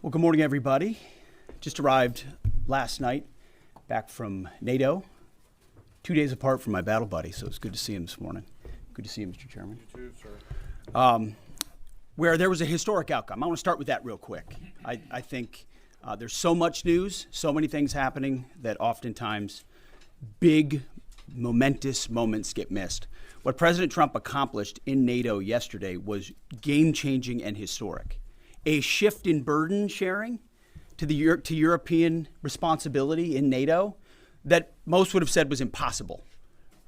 Well, good morning, everybody. Just arrived last night back from NATO, 2 days apart from my battle buddy, so it's good to see him this morning. Good to see you, Mr. Chairman. You too, sir. Where there was a historic outcome. I want to start with that real quick. I think there's so much news, so many things happening that oftentimes big, momentous moments get missed. What President Trump accomplished in NATO yesterday was game-changing and historic. A shift in burden sharing to European responsibility in NATO that most would have said was impossible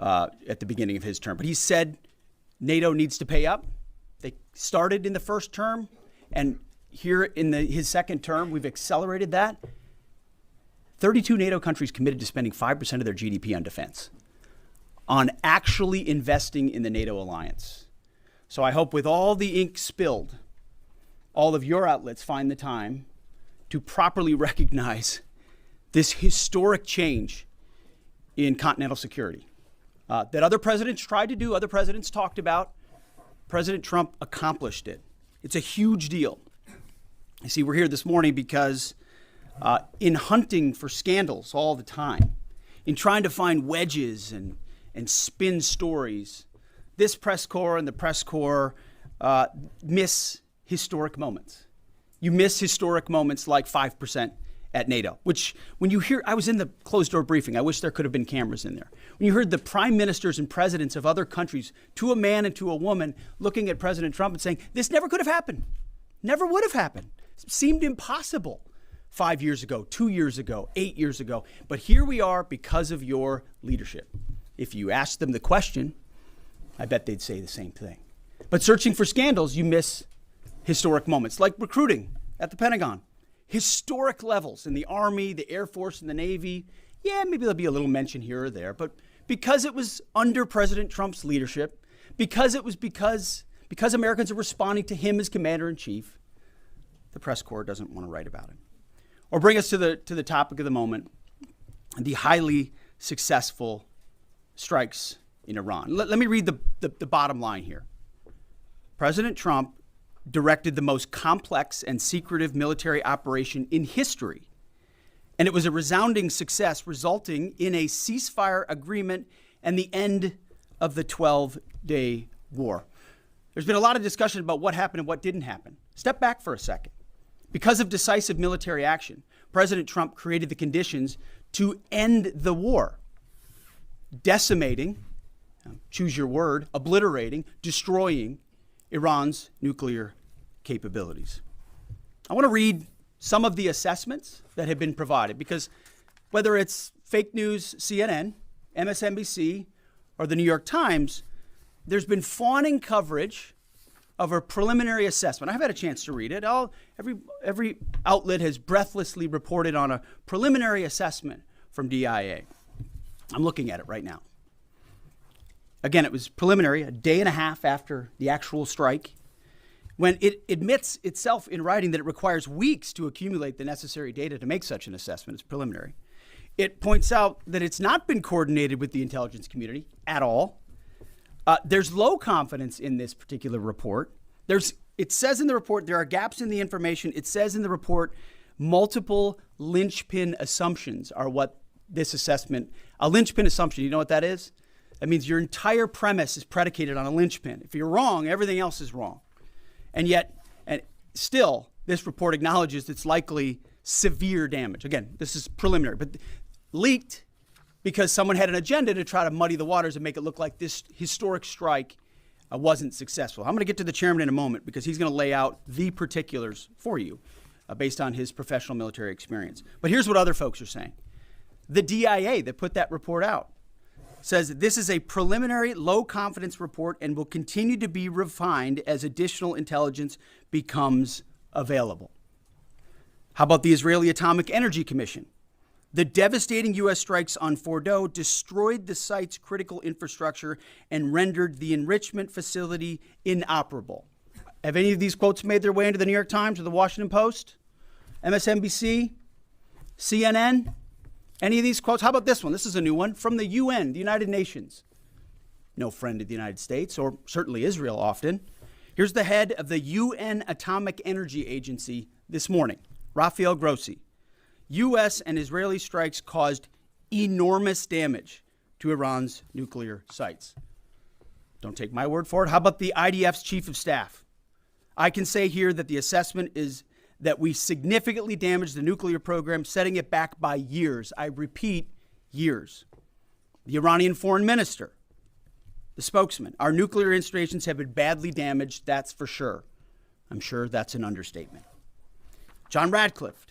at the beginning of his term. But he said NATO needs to pay up. They started in the first term, and here in his second term, we've accelerated that. 32 NATO countries committed to spending 5% of their GDP on defense, on actually investing in the NATO alliance. So I hope with all the ink spilled, all of your outlets find the time to properly recognize this historic change in continental security that other presidents tried to do, other presidents talked about. President Trump accomplished it. It's a huge deal. You see, we're here this morning because in hunting for scandals all the time, in trying to find wedges and spin stories, this press corps and the press corps miss historic moments. You miss historic moments like 5% at NATO, which when you hear, I was in the closed door briefing. I wish there could have been cameras in there. When you heard the prime ministers and presidents of other countries, to a man and to a woman, looking at President Trump and saying, this never could have happened. Never would have happened. It seemed impossible 5 years ago, 2 years ago, 8 years ago. But here we are because of your leadership. If you ask them the question, I bet they'd say the same thing. But searching for scandals, you miss historic moments, like recruiting at the Pentagon. Historic levels in the Army, the Air Force, and the Navy. Yeah, maybe there'll be a little mention here or there, but because it was under President Trump's leadership, because Americans are responding to him as commander-in-chief, the press corps doesn't want to write about it. Or bring us to the topic of the moment, the highly successful strikes in Iran. Let me read the bottom line here. President Trump directed the most complex and secretive military operation in history. And it was a resounding success, resulting in a ceasefire agreement and the end of the 12-day war. There's been a lot of discussion about what happened and what didn't happen. Step back for a second. Because of decisive military action, President Trump created the conditions to end the war, decimating, choose your word, obliterating, destroying Iran's nuclear capabilities. I want to read some of the assessments that have been provided because whether it's fake news, CNN, MSNBC, or the New York Times, there's been fawning coverage of a preliminary assessment. I've had a chance to read it. Every outlet has breathlessly reported on a preliminary assessment from DIA. I'm looking at it right now. Again, it was preliminary, a day and a half after the actual strike, when it admits itself in writing that it requires weeks to accumulate the necessary data to make such an assessment. It's preliminary. It points out that it's not been coordinated with the intelligence community at all. There's low confidence in this particular report. It says in the report there are gaps in the information. It says in the report multiple linchpin assumptions are what this assessment, a linchpin assumption, you know what that is? That means your entire premise is predicated on a linchpin. If you're wrong, everything else is wrong. And yet, still, this report acknowledges it's likely severe damage. Again, this is preliminary, but leaked because someone had an agenda to try to muddy the waters and make it look like this historic strike wasn't successful. I'm going to get to the chairman in a moment because he's going to lay out the particulars for you based on his professional military experience. But here's what other folks are saying. The DIA that put that report out says this is a preliminary low-confidence report and will continue to be refined as additional intelligence becomes available. How about the Israeli Atomic Energy Commission? The devastating U.S. strikes on Fordow destroyed the site's critical infrastructure and rendered the enrichment facility inoperable. Have any of these quotes made their way into the New York Times or the Washington Post, MSNBC, CNN? Any of these quotes? How about this one? This is a new one from the UN, the United Nations. No friend of the United States, or certainly Israel often. Here's the head of the UN Atomic Energy Agency this morning, Rafael Grossi, U.S. and Israeli strikes caused enormous damage to Iran's nuclear sites. Don't take my word for it. How about the IDF's chief of staff? I can say here that the assessment is that we significantly damaged the nuclear program, setting it back by years. I repeat, years. The Iranian foreign minister, the spokesman, our nuclear installations have been badly damaged, that's for sure. I'm sure that's an understatement. John Radcliffe,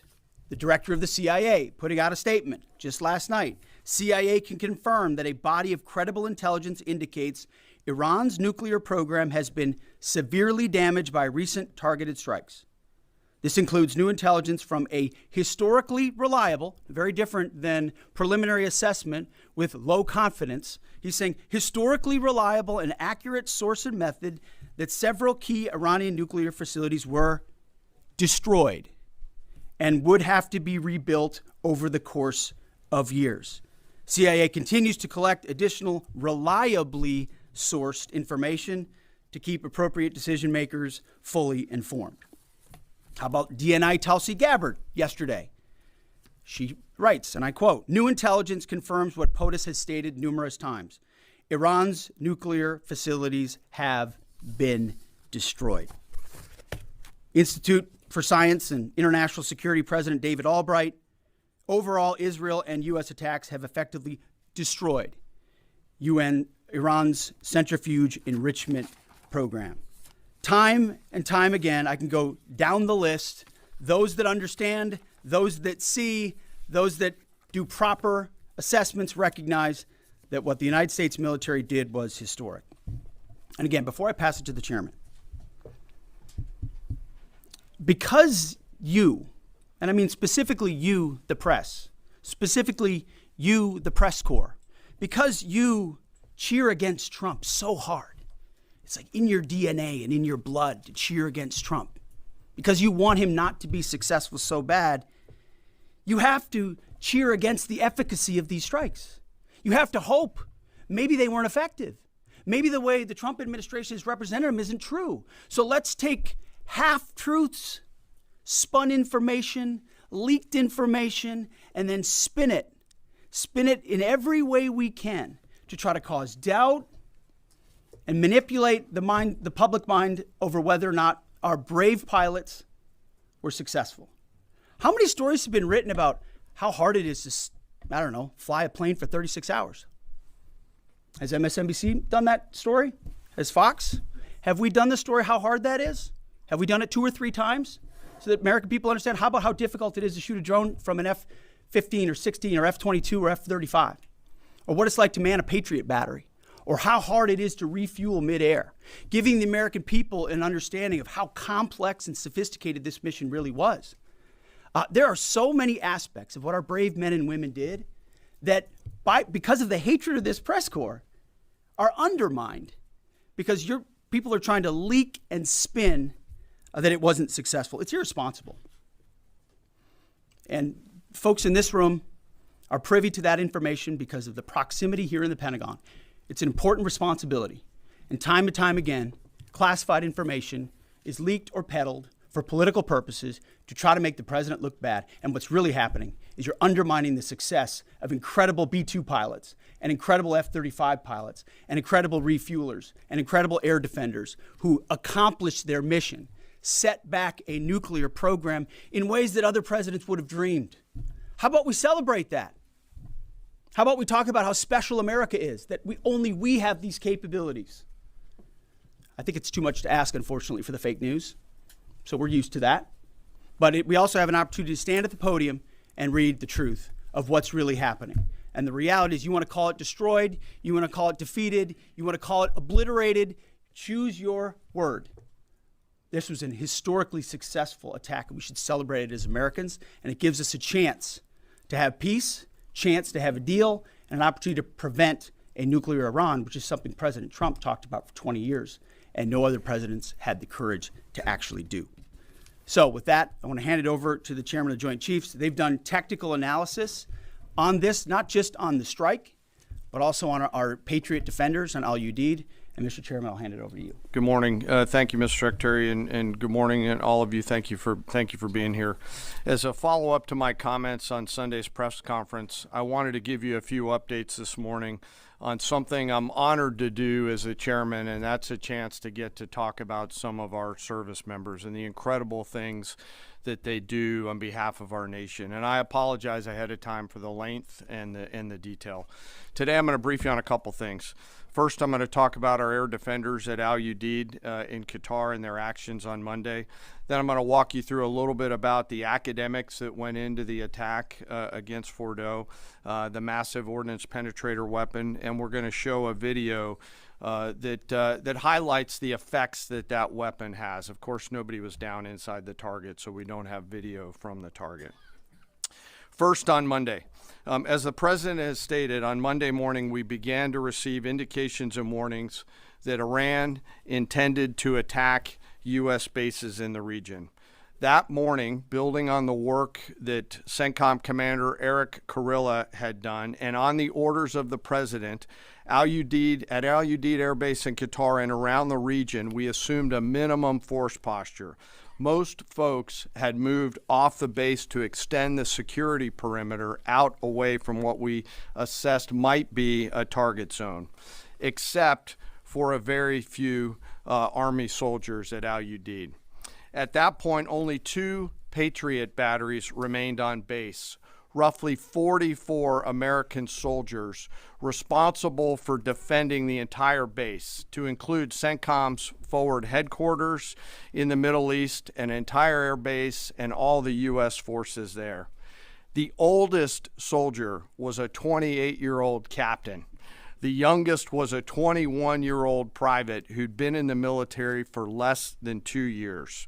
the director of the CIA, putting out a statement just last night. CIA can confirm that a body of credible intelligence indicates Iran's nuclear program has been severely damaged by recent targeted strikes. This includes new intelligence from a historically reliable, very different than preliminary assessment with low confidence. He's saying historically reliable and accurate source and method that several key Iranian nuclear facilities were destroyed and would have to be rebuilt over the course of years. CIA continues to collect additional reliably sourced information to keep appropriate decision makers fully informed. How about DNI Tulsi Gabbard yesterday? She writes, and I quote, "New intelligence confirms what POTUS has stated numerous times. Iran's nuclear facilities have been destroyed." Institute for Science and International Security President David Albright, overall, Israel and U.S. attacks have effectively destroyed Iran's centrifuge enrichment program. Time and time again, I can go down the list. Those that understand, those that see, those that do proper assessments recognize that what the United States military did was historic. And again, before I pass it to the chairman, because you, and I mean specifically you, the press, specifically you, the press corps, because you cheer against Trump so hard, it's like in your DNA and in your blood to cheer against Trump, because you want him not to be successful so bad, you have to cheer against the efficacy of these strikes. You have to hope maybe they weren't effective. Maybe the way the Trump administration has represented them isn't true. So let's take half-truths, spun information, leaked information, and then spin it in every way we can to try to cause doubt and manipulate the public mind over whether or not our brave pilots were successful. How many stories have been written about how hard it is to, fly a plane for 36 hours? Has MSNBC done that story? Has Fox? Have we done the story how hard that is? Have we done it 2 or 3 times so that American people understand? How about how difficult it is to shoot a drone from an F-15 or 16 or F-22 or F-35? Or what it's like to man a Patriot battery? Or how hard it is to refuel midair, giving the American people an understanding of how complex and sophisticated this mission really was. There are so many aspects of what our brave men and women did that, because of the hatred of this press corps, are undermined because your people are trying to leak and spin that it wasn't successful. It's irresponsible. And folks in this room are privy to that information because of the proximity here in the Pentagon. It's an important responsibility. And time again, classified information is leaked or peddled for political purposes to try to make the president look bad. And what's really happening is you're undermining the success of incredible B-2 pilots and incredible F-35 pilots and incredible refuelers and incredible air defenders who accomplished their mission, set back a nuclear program in ways that other presidents would have dreamed. How about we celebrate that? How about we talk about how special America is, that only we have these capabilities? I think it's too much to ask, unfortunately, for the fake news. So we're used to that. But we also have an opportunity to stand at the podium and read the truth of what's really happening. And the reality is, you want to call it destroyed, you want to call it defeated, you want to call it obliterated, choose your word. This was an historically successful attack, and we should celebrate it as Americans. And it gives us a chance to have peace, chance to have a deal, and an opportunity to prevent a nuclear Iran, which is something President Trump talked about for 20 years, and no other presidents had the courage to actually do. So with that, I want to hand it over to the chairman of the Joint Chiefs. They've done technical analysis on this, not just on the strike, but also on our Patriot defenders, on Al Udeid. And Mr. Chairman, I'll hand it over to you. Good morning. Thank you, Mr. Secretary, and good morning, and all of you. Thank you for being here. As a follow-up to my comments on Sunday's press conference, I wanted to give you a few updates this morning on something I'm honored to do as a chairman, and that's a chance to get to talk about some of our service members and the incredible things that they do on behalf of our nation. And I apologize ahead of time for the length and the detail. Today I'm going to brief you on a couple things. First, I'm going to talk about our air defenders at Al Udeid in Qatar and their actions on Monday. Then I'm going to walk you through a little bit about the academics that went into the attack against Fordo, the massive ordnance penetrator weapon, and we're going to show a video that highlights the effects that weapon has. Of course, nobody was down inside the target, so we don't have video from the target. First, on Monday. As the President has stated, on Monday morning we began to receive indications and warnings that Iran intended to attack U.S. bases in the region. That morning, building on the work that CENTCOM Commander Eric Kurilla had done, and on the orders of the President, at Al Udeid Air Base in Qatar and around the region, we assumed a minimum force posture. Most folks had moved off the base to extend the security perimeter out away from what we assessed might be a target zone, except for a very few Army soldiers at Al Udeid. At that point, only 2 Patriot batteries remained on base, roughly 44 American soldiers responsible for defending the entire base, to include CENTCOM's forward headquarters in the Middle East, an entire air base, and all the U.S. forces there. The oldest soldier was a 28-year-old captain. The youngest was a 21-year-old private who'd been in the military for less than 2 years.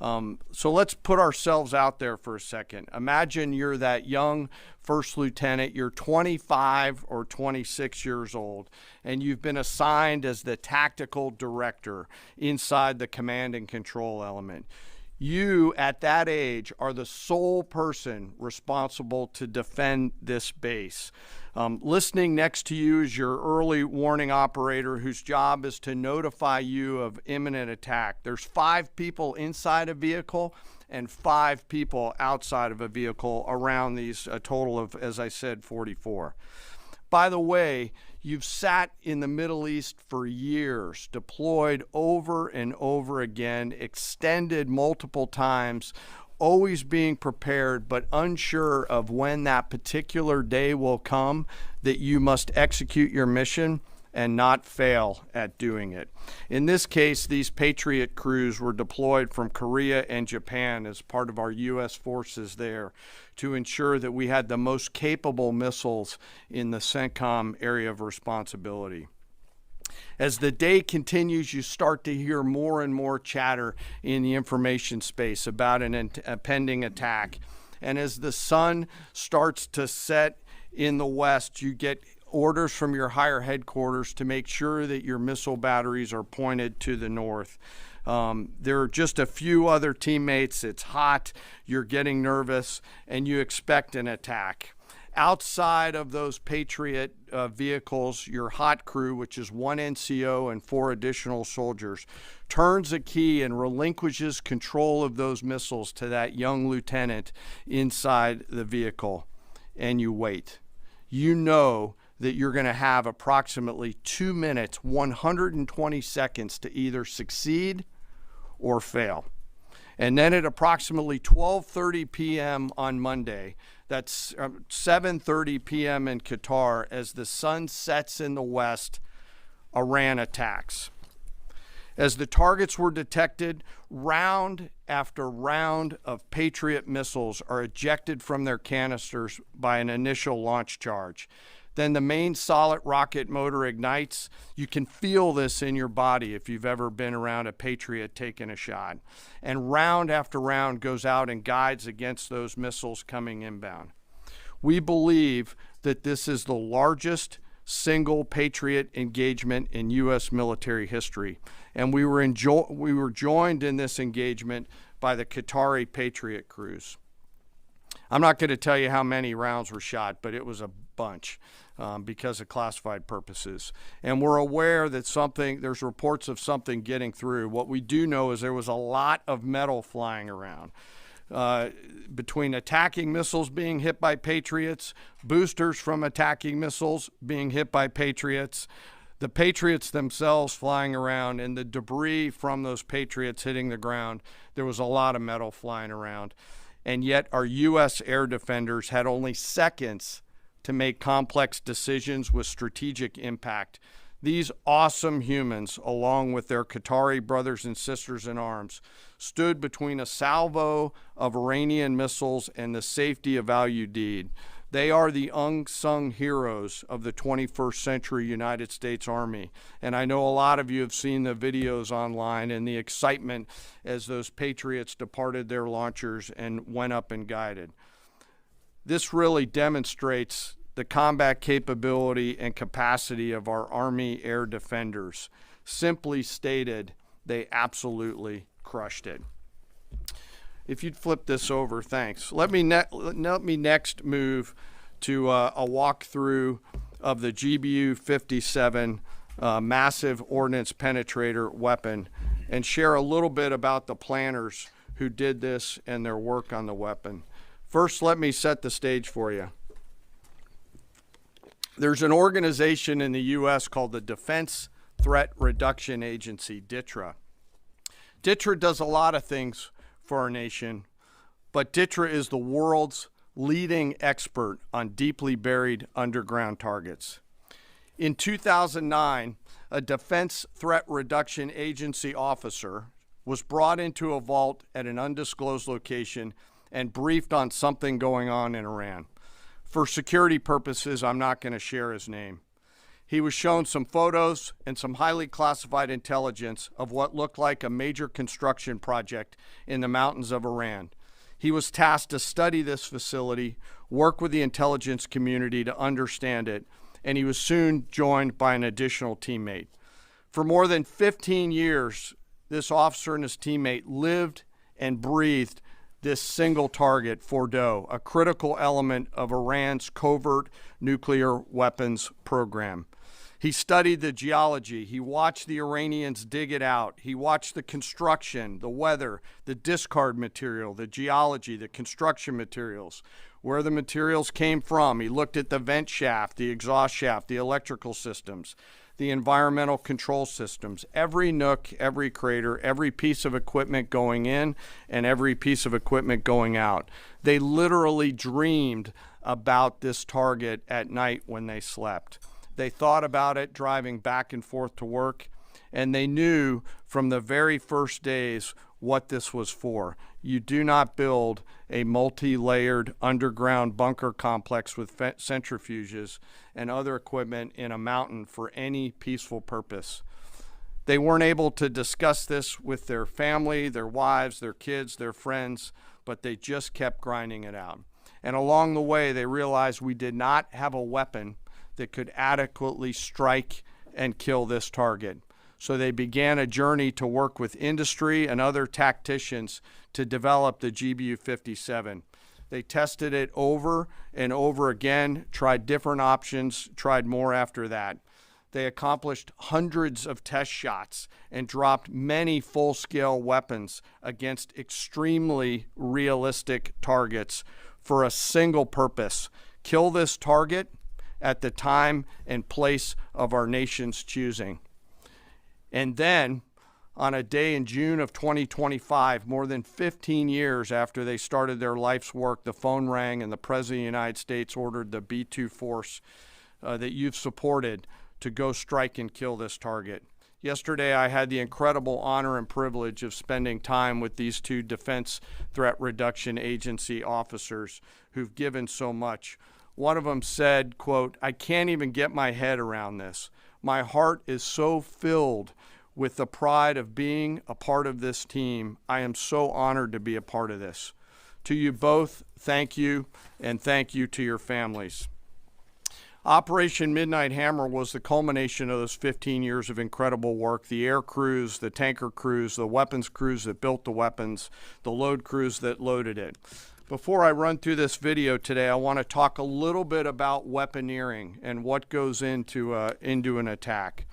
So let's put ourselves out there for a second. Imagine you're that young first lieutenant, you're 25 or 26 years old, and you've been assigned as the tactical director inside the command and control element. You, at that age, are the sole person responsible to defend this base. Listening next to you is your early warning operator, whose job is to notify you of imminent attack. There's 5 people inside a vehicle and 5 people outside of a vehicle around these, a total of, as I said, 44. By the way, you've sat in the Middle East for years, deployed over and over again, extended multiple times, always being prepared, but unsure of when that particular day will come that you must execute your mission and not fail at doing it. In this case, these Patriot crews were deployed from Korea and Japan as part of our U.S. forces there to ensure that we had the most capable missiles in the CENTCOM area of responsibility. As the day continues, you start to hear more and more chatter in the information space about a pending attack. And as the sun starts to set in the west, you get orders from your higher headquarters to make sure that your missile batteries are pointed to the north. There are just a few other teammates. It's hot, you're getting nervous, and you expect an attack. Outside of those Patriot vehicles, your hot crew, which is 1 NCO and 4 additional soldiers, turns a key and relinquishes control of those missiles to that young lieutenant inside the vehicle, and you wait. You know that you're going to have approximately 2 minutes, 120 seconds to either succeed or fail. And then at approximately 12:30 p.m. on Monday, that's 7:30 p.m. in Qatar, as the sun sets in the west, Iran attacks. As the targets were detected, round after round of Patriot missiles are ejected from their canisters by an initial launch charge. Then the main solid rocket motor ignites. You can feel this in your body if you've ever been around a Patriot taking a shot. And round after round goes out and guides against those missiles coming inbound. We believe that this is the largest single Patriot engagement in U.S. military history. And we were joined in this engagement by the Qatari Patriot crews. I'm not going to tell you how many rounds were shot, but it was a bunch. because of classified purposes. And we're aware that there's reports of something getting through. What we do know is there was a lot of metal flying around. Between attacking missiles being hit by Patriots, boosters from attacking missiles being hit by Patriots, the Patriots themselves flying around, and the debris from those Patriots hitting the ground, there was a lot of metal flying around. And yet our U.S. air defenders had only seconds to make complex decisions with strategic impact. These awesome humans, along with their Qatari brothers and sisters in arms, stood between a salvo of Iranian missiles and the safety of Al Udeid. They are the unsung heroes of the 21st century United States Army. And I know a lot of you have seen the videos online and the excitement as those Patriots departed their launchers and went up and guided. This really demonstrates the combat capability and capacity of our Army air defenders. Simply stated, they absolutely crushed it. If you'd flip this over, thanks. Let me next move to a walkthrough of the GBU-57 massive ordnance penetrator weapon and share a little bit about the planners who did this and their work on the weapon. First, let me set the stage for you. There's an organization in the U.S. called the Defense Threat Reduction Agency, DTRA. DTRA does a lot of things for our nation, but DTRA is the world's leading expert on deeply buried underground targets. In 2009, a Defense Threat Reduction Agency officer was brought into a vault at an undisclosed location and briefed on something going on in Iran. For security purposes, I'm not going to share his name. He was shown some photos and some highly classified intelligence of what looked like a major construction project in the mountains of Iran. He was tasked to study this facility, work with the intelligence community to understand it, and he was soon joined by an additional teammate. For more than 15 years, this officer and his teammate lived and breathed this single target, Fordo, a critical element of Iran's covert nuclear weapons program. He studied the geology. He watched the Iranians dig it out. He watched the construction, the weather, the discard material, the geology, the construction materials, where the materials came from. He looked at the vent shaft, the exhaust shaft, the electrical systems, the environmental control systems, every nook, every crater, every piece of equipment going in and every piece of equipment going out. They literally dreamed about this target at night when they slept. They thought about it driving back and forth to work, and they knew from the very first days what this was for. You do not build a multi-layered underground bunker complex with centrifuges and other equipment in a mountain for any peaceful purpose. They weren't able to discuss this with their family, their wives, their kids, their friends, but they just kept grinding it out. And along the way, they realized we did not have a weapon that could adequately strike and kill this target. So they began a journey to work with industry and other tacticians to develop the GBU-57. They tested it over and over again, tried different options, tried more after that. They accomplished hundreds of test shots and dropped many full-scale weapons against extremely realistic targets for a single purpose: kill this target at the time and place of our nation's choosing. And then, on a day in June of 2025, more than 15 years after they started their life's work, the phone rang and the President of the United States ordered the B-2 force that you've supported to go strike and kill this target. Yesterday, I had the incredible honor and privilege of spending time with these two Defense Threat Reduction Agency officers who've given so much. One of them said, quote, "I can't even get my head around this. My heart is so filled with the pride of being a part of this team. I am so honored to be a part of this." To you both, thank you, and thank you to your families. Operation Midnight Hammer was the culmination of those 15 years of incredible work. The air crews, the tanker crews, the weapons crews that built the weapons, the load crews that loaded it. Before I run through this video today, I want to talk a little bit about weaponeering and what goes into an attack.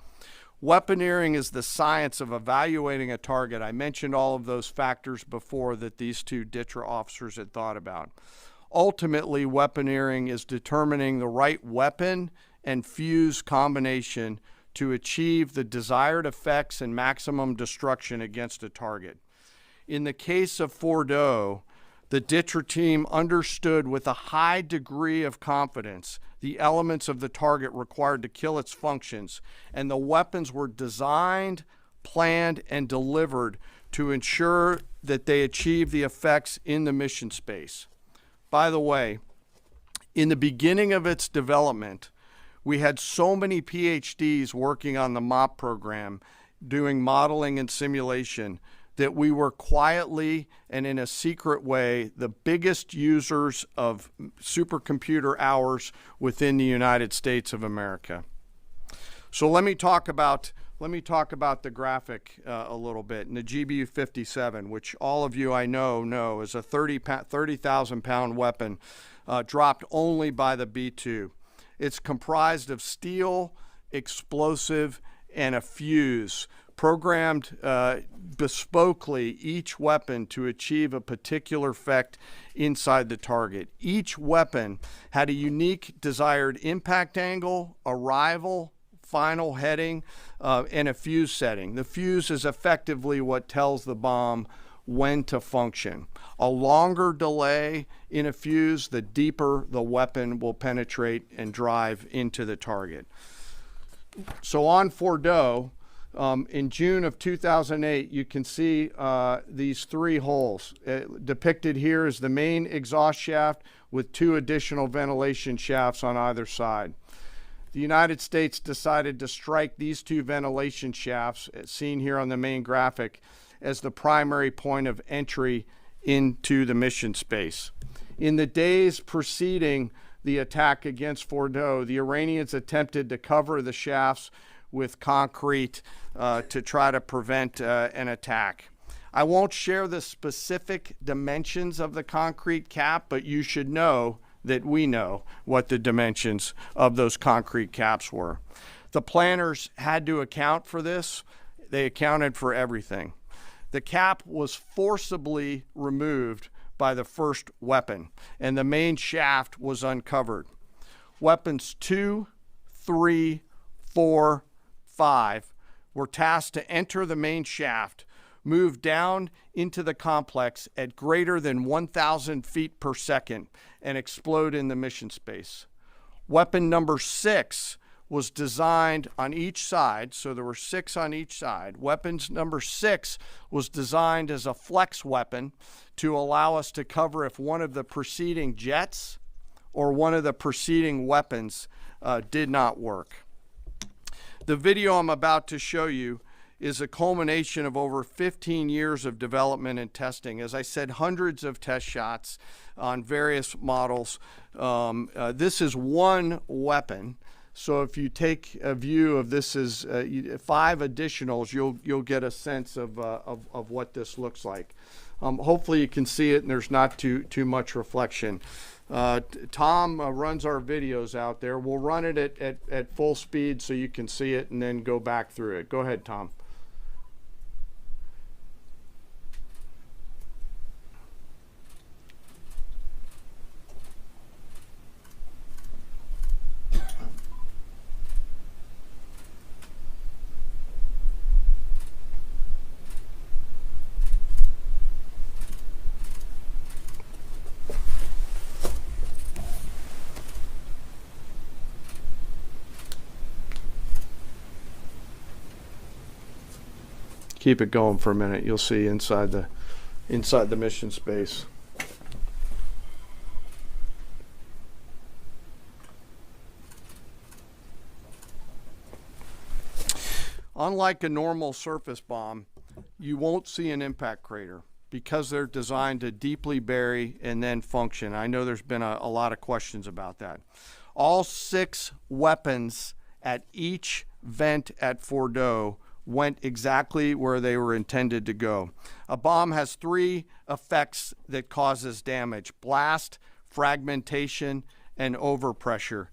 Weaponeering is the science of evaluating a target. I mentioned all of those factors before that these two DTRA officers had thought about. Ultimately, weaponeering is determining the right weapon and fuse combination to achieve the desired effects and maximum destruction against a target. In the case of Fordo, the DTRA team understood with a high degree of confidence the elements of the target required to kill its functions, and the weapons were designed, planned, and delivered to ensure that they achieve the effects in the mission space. By the way, in the beginning of its development, we had so many PhDs working on the MOP program, doing modeling and simulation, that we were quietly and in a secret way the biggest users of supercomputer hours within the United States of America. So let me talk about the graphic a little bit. And the GBU 57, which all of you I know is a 30,000 pound weapon dropped only by the B-2. It's comprised of steel, explosive, and a fuse, programmed bespokely each weapon to achieve a particular effect inside the target. Each weapon had a unique desired impact angle, arrival, final heading, and a fuse setting. The fuse is effectively what tells the bomb when to function. A longer delay in a fuse, the deeper the weapon will penetrate and drive into the target. So on Fordo, in June of 2008, you can see these three holes. Depicted here is the main exhaust shaft with two additional ventilation shafts on either side. The United States decided to strike these two ventilation shafts, seen here on the main graphic, as the primary point of entry into the mission space. In the days preceding the attack against Fordo, the Iranians attempted to cover the shafts with concrete to try to prevent an attack. I won't share the specific dimensions of the concrete cap, but you should know that we know what the dimensions of those concrete caps were. The planners had to account for this. They accounted for everything. The cap was forcibly removed by the first weapon, and the main shaft was uncovered. Weapons 2, 3, 4, 5 were tasked to enter the main shaft, move down into the complex at greater than 1,000 feet per second, and explode in the mission space. Weapon number 6 was designed on each side, so there were 6 on each side. Weapons number 6 was designed as a flex weapon to allow us to cover if one of the preceding jets or one of the preceding weapons did not work. The video I'm about to show you is a culmination of over 15 years of development and testing. As I said, hundreds of test shots on various models. This is one weapon. So if you take a view of this as 5 additionals, you'll get a sense of what this looks like. Hopefully you can see it and there's not too much reflection. Tom runs our videos out there. We'll run it at full speed so you can see it and then go back through it. Go ahead, Tom. Keep it going for a minute. You'll see inside the mission space. Unlike a normal surface bomb, you won't see an impact crater because they're designed to deeply bury and then function. I know there's been a lot of questions about that. All 6 weapons at each vent at Fordo went exactly where they were intended to go. A bomb has three effects that causes damage: blast, fragmentation, and overpressure.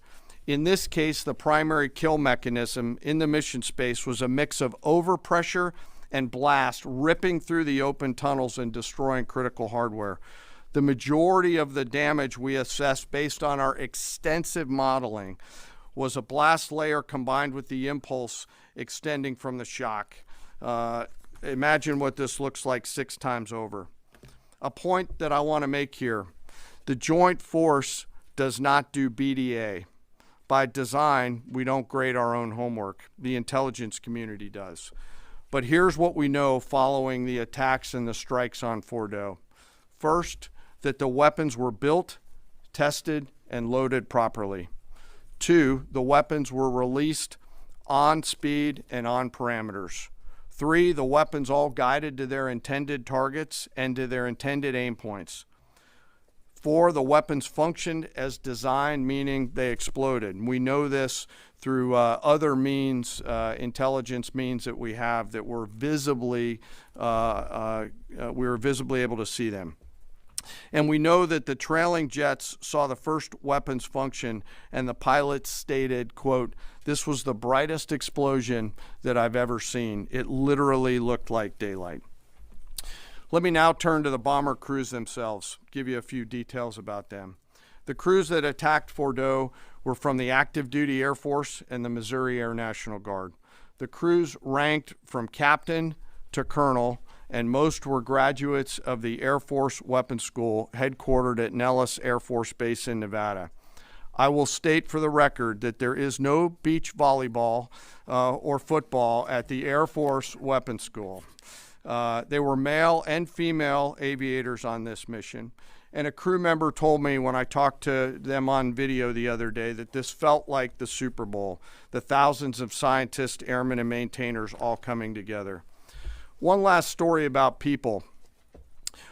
In this case, the primary kill mechanism in the mission space was a mix of overpressure and blast, ripping through the open tunnels and destroying critical hardware. The majority of the damage we assessed based on our extensive modeling was a blast layer combined with the impulse extending from the shock. Imagine what this looks like 6 times over. A point that I want to make here: the Joint Force does not do BDA. By design, we don't grade our own homework. The intelligence community does. But here's what we know following the attacks and the strikes on Fordo. First, that the weapons were built, tested, and loaded properly. 2, the weapons were released on speed and on parameters. 3, the weapons all guided to their intended targets and to their intended aim points. 4, the weapons functioned as designed, meaning they exploded. And we know this through other means, intelligence means that we have, that were visibly, we were visibly able to see them. And we know that the trailing jets saw the first weapons function, and the pilots stated, quote, "This was the brightest explosion that I've ever seen. It literally looked like daylight." Let me now turn to the bomber crews themselves, give you a few details about them. The crews that attacked Fordo were from the active duty Air Force and the Missouri Air National Guard. The crews ranked from captain to colonel, and most were graduates of the Air Force Weapons School headquartered at Nellis Air Force Base in Nevada. I will state for the record that there is no beach volleyball or football at the Air Force Weapons School. They were male and female aviators on this mission. And a crew member told me when I talked to them on video the other day that this felt like the Super Bowl, the thousands of scientists, airmen, and maintainers all coming together. One last story about people.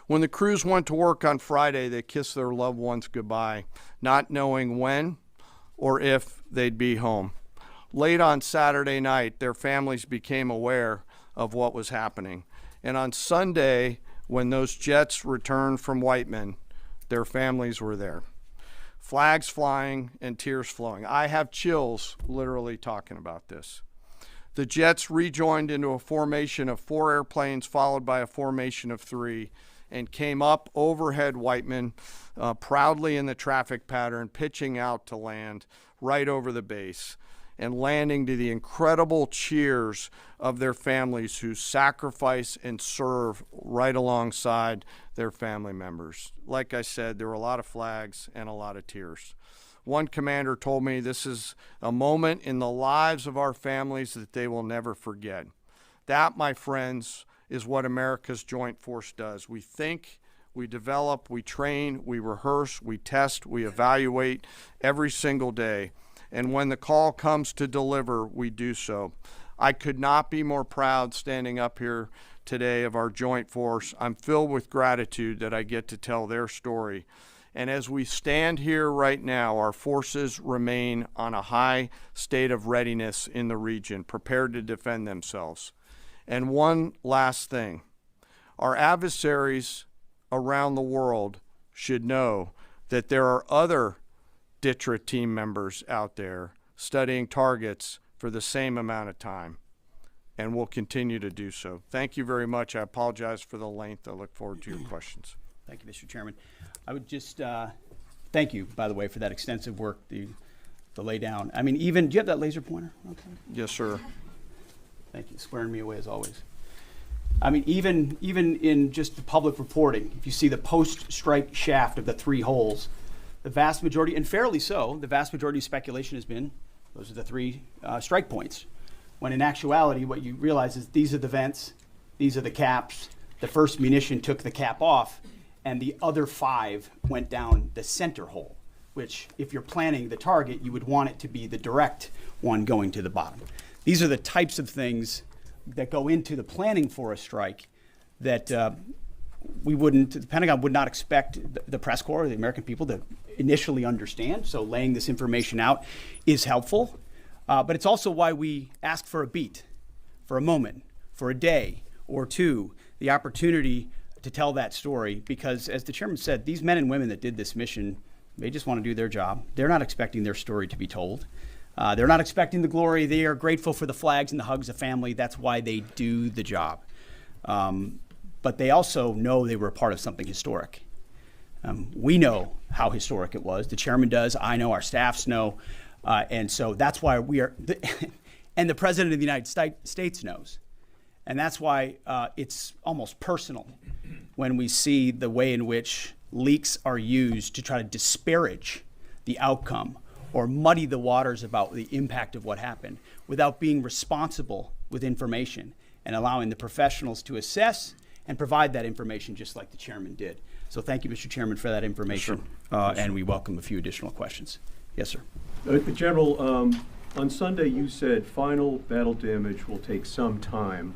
When the crews went to work on Friday, they kissed their loved ones goodbye, not knowing when or if they'd be home. Late on Saturday night, their families became aware of what was happening. And on Sunday, when those jets returned from Whiteman, their families were there. Flags flying and tears flowing. I have chills literally talking about this. The jets rejoined into a formation of 4 airplanes followed by a formation of 3 and came up overhead Whiteman, proudly in the traffic pattern, pitching out to land right over the base and landing to the incredible cheers of their families who sacrifice and serve right alongside their family members. Like I said, there were a lot of flags and a lot of tears. One commander told me this is a moment in the lives of our families that they will never forget. That, my friends, is what America's Joint Force does. We think, we develop, we train, we rehearse, we test, we evaluate every single day. And when the call comes to deliver, we do so. I could not be more proud standing up here today of our Joint Force. I'm filled with gratitude that I get to tell their story. And as we stand here right now, our forces remain on a high state of readiness in the region, prepared to defend themselves. And one last thing, our adversaries around the world should know that there are other DTRA team members out there studying targets for the same amount of time, and will continue to do so. Thank you very much. I apologize for the length. I look forward to your questions. Thank you, Mr. Chairman. I would just thank you, by the way, for that extensive work, the lay down. I mean, even, do you have that laser pointer? Okay. Yes, sir. Thank you, squaring me away as always. I mean, even in just the public reporting, if you see the post-strike shaft of the 3 holes, the vast majority, and fairly so, the vast majority of speculation has been those are the 3 strike points. When in actuality, what you realize is these are the vents, these are the caps. The first munition took the cap off, and the other 5 went down the center hole, which if you're planning the target, you would want it to be the direct one going to the bottom. These are the types of things that go into the planning for a strike that the Pentagon would not expect the press corps, the American people, to initially understand. So laying this information out is helpful. But it's also why we ask for a beat. for a moment, for a day or two, the opportunity to tell that story, because as the chairman said, these men and women that did this mission, they just want to do their job. They're not expecting their story to be told. They're not expecting the glory. They are grateful for the flags and the hugs of family. That's why they do the job. But they also know they were a part of something historic. We know how historic it was. The chairman does. I know. Our staffs know. And so that's why we are, and the president of the United States knows. And that's why it's almost personal when we see the way in which leaks are used to try to disparage the outcome or muddy the waters about the impact of what happened without being responsible with information and allowing the professionals to assess and provide that information just like the chairman did. So thank you, Mr. Chairman, for that information. And we welcome a few additional questions. Yes, sir. General, on Sunday you said final battle damage will take some time.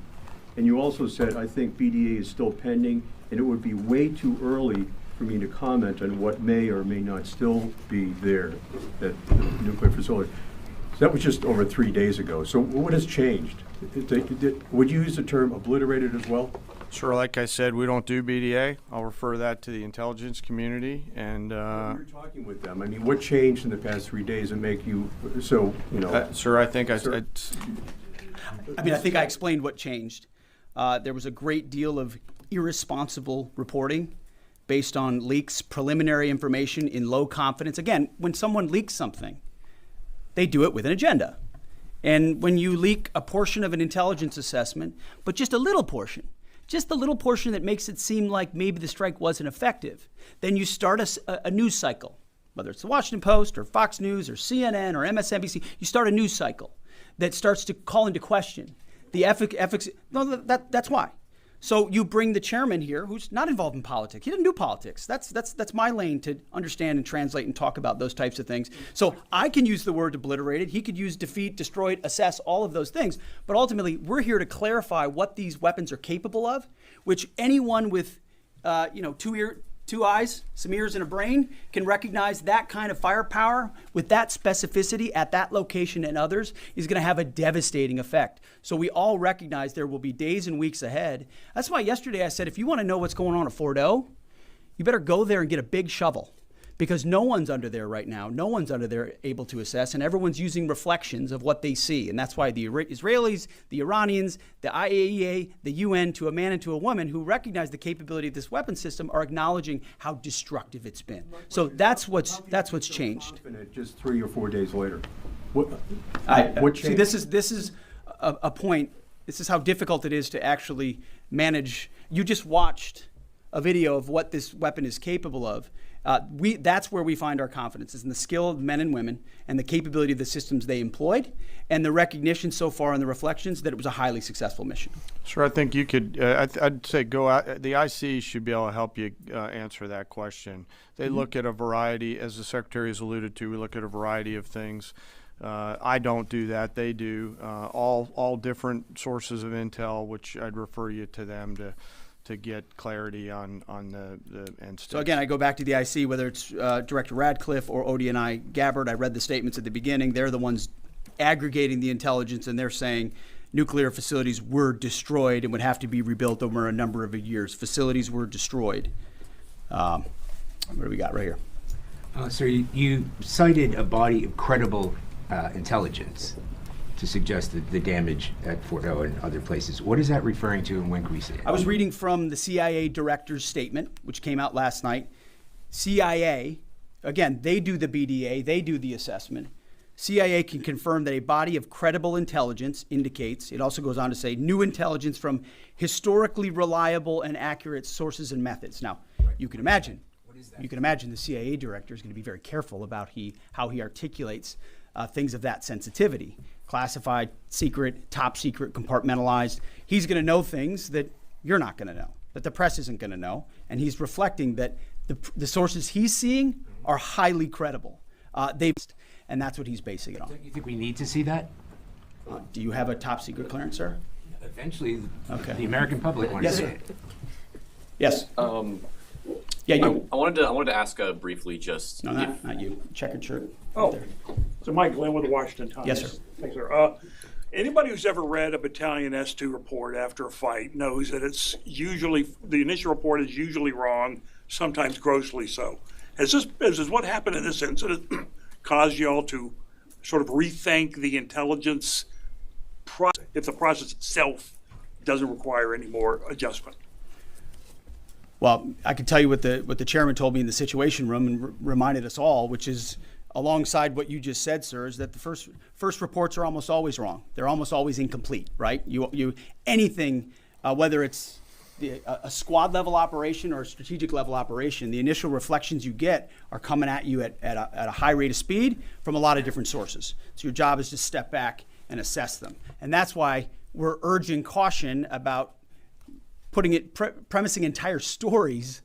And you also said, I think BDA is still pending, and it would be way too early for me to comment on what may or may not still be there at the nuclear facility. So that was just over 3 days ago. So what has changed? Would you use the term obliterated as well? Sure, like I said, we don't do BDA. I'll refer that to the intelligence community. And You're talking with them. I mean, what changed in the past 3 days and make you so, you know? Sir, I think I think I explained what changed. There was a great deal of irresponsible reporting based on leaks, preliminary information in low confidence. Again, when someone leaks something, they do it with an agenda. And when you leak a portion of an intelligence assessment, but just a little portion that makes it seem like maybe the strike wasn't effective, then you start a news cycle, whether it's the Washington Post or Fox News or CNN or MSNBC, you start a news cycle that starts to call into question the efficacy. No, that's why. So you bring the chairman here, who's not involved in politics. He doesn't do politics. That's my lane to understand and translate and talk about those types of things. So I can use the word obliterated. He could use defeat, destroyed, assess, all of those things. But ultimately, we're here to clarify what these weapons are capable of, which anyone with, two eyes, some ears, and a brain can recognize that kind of firepower with that specificity at that location and others is going to have a devastating effect. So we all recognize there will be days and weeks ahead. That's why yesterday I said, if you want to know what's going on at Fort O, you better go there and get a big shovel, because no one's under there right now. No one's under there able to assess, and everyone's using reflections of what they see. And that's why the Israelis, the Iranians, the IAEA, the UN, to a man and to a woman who recognize the capability of this weapon system, are acknowledging how destructive it's been. So that's what's changed. Just 3 or 4 days later, what changed? See, this is a point. This is how difficult it is to actually manage. You just watched a video of what this weapon is capable of. That's where we find our confidence, is in the skill of men and women and the capability of the systems they employed, and the recognition so far in the reflections that it was a highly successful mission. Sure, I think you could, I'd say go out. The IC should be able to help you answer that question. They look at a variety, as the Secretary has alluded to, we look at a variety of things. I don't do that. They do. All different sources of intel, which I'd refer you to them to get clarity on the end state. So again, I go back to the IC, whether it's Director Radcliffe or ODNI Gabbard. I read the statements at the beginning. They're the ones aggregating the intelligence, and they're saying nuclear facilities were destroyed and would have to be rebuilt over a number of years. Facilities were destroyed. What do we got right here? So you cited a body of credible intelligence to suggest the damage at Fort O and other places. What is that referring to, and when can we see it? I was reading from the CIA director's statement, which came out last night. CIA, again, they do the BDA, they do the assessment. CIA can confirm that a body of credible intelligence indicates, it also goes on to say, new intelligence from historically reliable and accurate sources and methods. Now, you can imagine, the CIA director is going to be very careful about how he articulates things of that sensitivity. Classified, secret, top secret, compartmentalized. He's going to know things that you're not going to know, that the press isn't going to know, and he's reflecting that the sources he's seeing are highly credible. And that's what he's basing it on. Don't you think we need to see that? Do you have a top secret clearance, sir? Eventually, Okay. the American public wants to see it. Yes. Yeah, you. I wanted to ask briefly just. No, not you. Checkered shirt. Oh. Right there. So Mike Glenn with the Washington Times. Yes, sir. Thanks, sir. Anybody who's ever read a Battalion S2 report after a fight knows that the initial report is usually wrong, sometimes grossly so. Has what happened in this incident caused you all to sort of rethink the intelligence process, if the process itself doesn't require any more adjustment? Well, I can tell you what the chairman told me in the Situation Room and reminded us all, which is alongside what you just said, sir, is that the first reports are almost always wrong. They're almost always incomplete, right? Anything, whether it's a squad level operation or a strategic level operation, the initial reflections you get are coming at you at a high rate of speed from a lot of different sources. So your job is to step back and assess them. And that's why we're urging caution about premising entire stories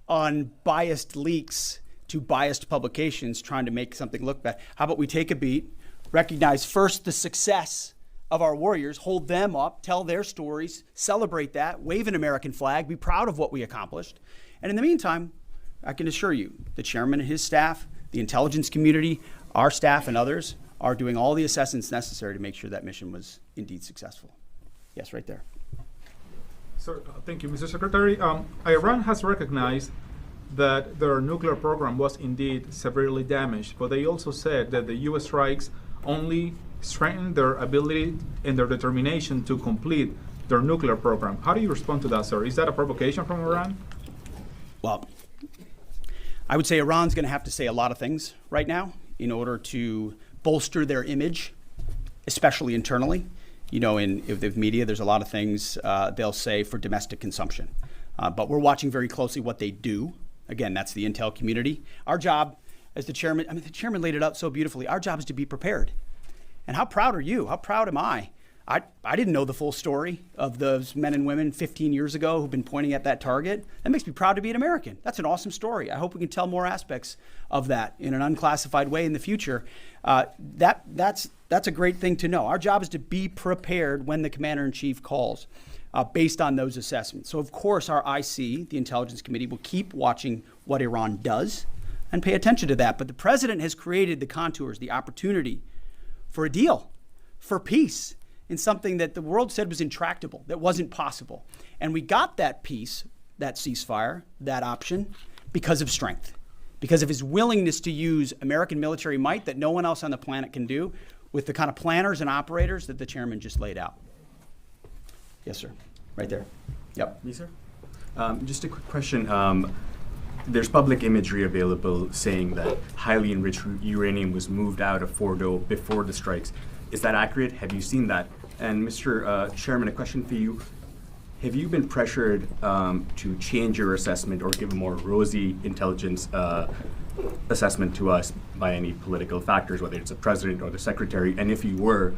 on biased leaks to biased publications trying to make something look bad. How about we take a beat, recognize first the success of our warriors, hold them up, tell their stories, celebrate that, wave an American flag, be proud of what we accomplished. And in the meantime, I can assure you, the chairman and his staff, the intelligence community, our staff and others are doing all the assessments necessary to make sure that mission was indeed successful. Yes, right there. Sir, thank you, Mr. Secretary. Iran has recognized that their nuclear program was indeed severely damaged, but they also said that the U.S. strikes only strengthened their ability and their determination to complete their nuclear program. How do you respond to that, sir? Is that a provocation from Iran? Well, I would say Iran's going to have to say a lot of things right now in order to bolster their image, especially internally. You know, in the media, there's a lot of things they'll say for domestic consumption. But we're watching very closely what they do. Again, that's the intel community. Our job as the chairman, the chairman laid it out so beautifully. Our job is to be prepared. And how proud are you? How proud am I? I didn't know the full story of those men and women 15 years ago who've been pointing at that target. That makes me proud to be an American. That's an awesome story. I hope we can tell more aspects of that in an unclassified way in the future. That's a great thing to know. Our job is to be prepared when the commander-in-chief calls based on those assessments. So, of course, our IC, the Intelligence Committee, will keep watching what Iran does and pay attention to that. But the president has created the contours, the opportunity for a deal, for peace, in something that the world said was intractable, that wasn't possible. And we got that peace, that ceasefire, that option, because of strength, because of his willingness to use American military might that no one else on the planet can do with the kind of planners and operators that the chairman just laid out. Yes, sir. Right there. Yep. Me, sir? Just a quick question. There's public imagery available saying that highly enriched uranium was moved out of Fordo before the strikes. Is that accurate? Have you seen that? And Mr. Chairman, a question for you. Have you been pressured to change your assessment or give a more rosy intelligence assessment to us by any political factors, whether it's the president or the secretary? And if you were,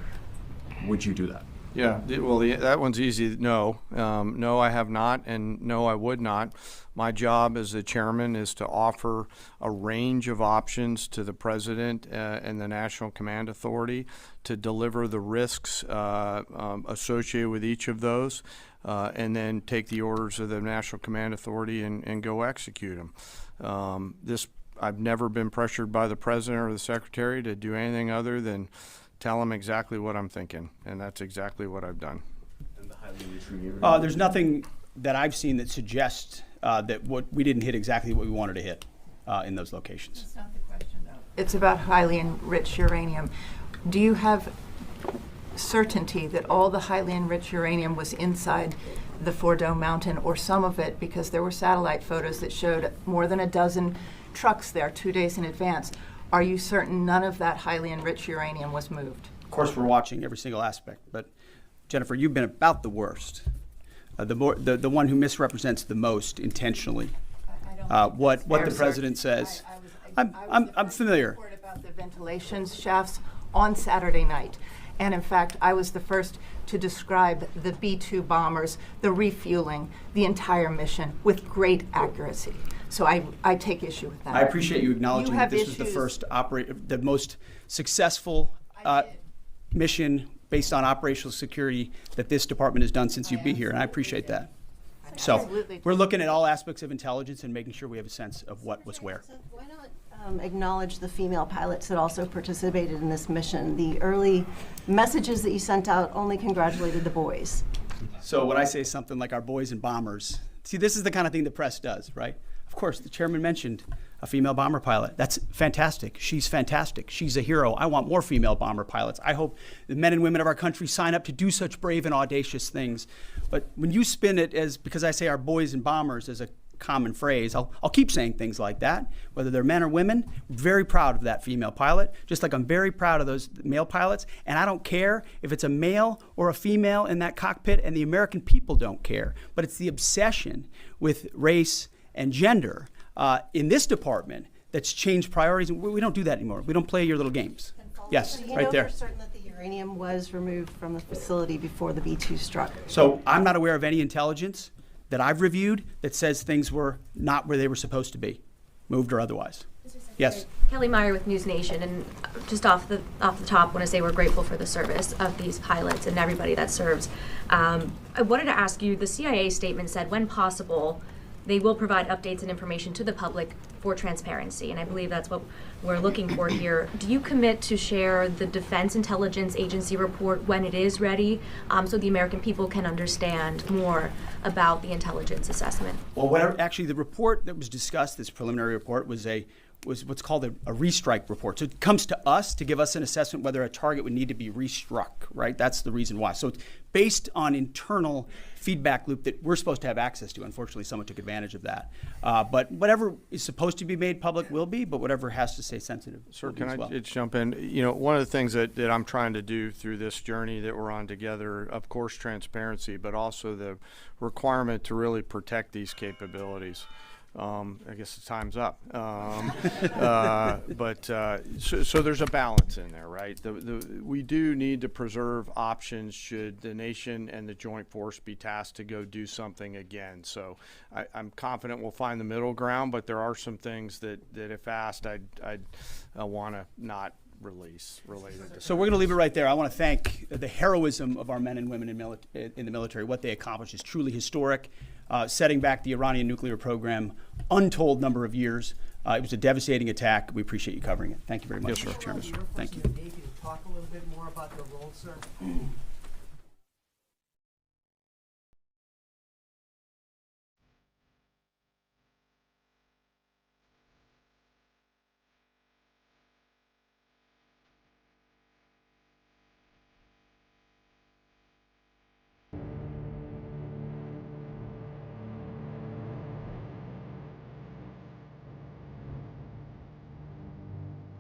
would you do that? Yeah, well, that one's easy. No, no, I have not, and no, I would not. My job as the chairman is to offer a range of options to the president and the National Command Authority to deliver the risks associated with each of those, and then take the orders of the National Command Authority and go execute them. I've never been pressured by the president or the secretary to do anything other than tell them exactly what I'm thinking, and that's exactly what I've done. And the highly enriched uranium? There's nothing that I've seen that suggests that we didn't hit exactly what we wanted to hit in those locations. That's not the question, though. It's about highly enriched uranium. Do you have certainty that all the highly enriched uranium was inside the Fordo mountain, or some of it, because there were satellite photos that showed more than a dozen trucks there 2 days in advance? Are you certain none of that highly enriched uranium was moved? Of course, we're watching every single aspect, but Jennifer, you've been about the worst, the one who misrepresents the most intentionally. What the president says. I'm familiar. I was about the ventilation shafts on Saturday night, and in fact, I was the first to describe the B-2 bombers, the refueling, the entire mission with great accuracy. So I take issue with that. I appreciate you acknowledging that this was the first the most successful mission based on operational security that this department has done since you've been here, and I appreciate that. So we're looking at all aspects of intelligence and making sure we have a sense of what was where. Why not acknowledge the female pilots that also participated in this mission. The early messages that you sent out only congratulated the boys. So when I say something like our boys and bombers, see, this is the kind of thing the press does, right? Of course, the chairman mentioned a female bomber pilot. That's fantastic. She's fantastic. She's a hero. I want more female bomber pilots. I hope the men and women of our country sign up to do such brave and audacious things. But when you spin it as, because I say our boys and bombers as a common phrase, I'll keep saying things like that, whether they're men or women. I'm very proud of that female pilot, just like I'm very proud of those male pilots. And I don't care if it's a male or a female in that cockpit, and the American people don't care. But it's the obsession with race and gender in this department that's changed priorities. We don't do that anymore. We don't play your little games. Yes, Do you right know there. for certain that the uranium was removed from the facility before the B-2 struck? So I'm not aware of any intelligence that I've reviewed that says things were not where they were supposed to be, moved or otherwise. Yes. Kelly Meyer with News Nation, and just off the top, want to say we're grateful for the service of these pilots and everybody that serves. I wanted to ask you, the CIA statement said, when possible, they will provide updates and information to the public for transparency, and I believe that's what we're looking for here. Do you commit to share the Defense Intelligence Agency report when it is ready, so the American people can understand more about the intelligence assessment? Well, actually, the report that was discussed, this preliminary report, was what's called a restrike report. So it comes to us to give us an assessment whether a target would need to be restruck, right? That's the reason why. So it's based on internal feedback loop that we're supposed to have access to. Unfortunately, someone took advantage of that. But whatever is supposed to be made public will be, but whatever has to stay sensitive. Sir, can I just jump in? You know, one of the things that I'm trying to do through this journey that we're on together, of course, transparency, but also the requirement to really protect these capabilities. I guess the time's up. So there's a balance in there, right? We do need to preserve options should the nation and the joint force be tasked to go do something again. So I'm confident we'll find the middle ground, but there are some things that if asked, I'd want to not release related to. So we're going to leave it right there. I want to thank the heroism of our men and women in the military. What they accomplished is truly historic. Setting back the Iranian nuclear program, untold number of years. It was a devastating attack. We appreciate you covering it. Thank you very much, Yes, sir. Chairman. Thank you. Talk a little bit more about the role, sir.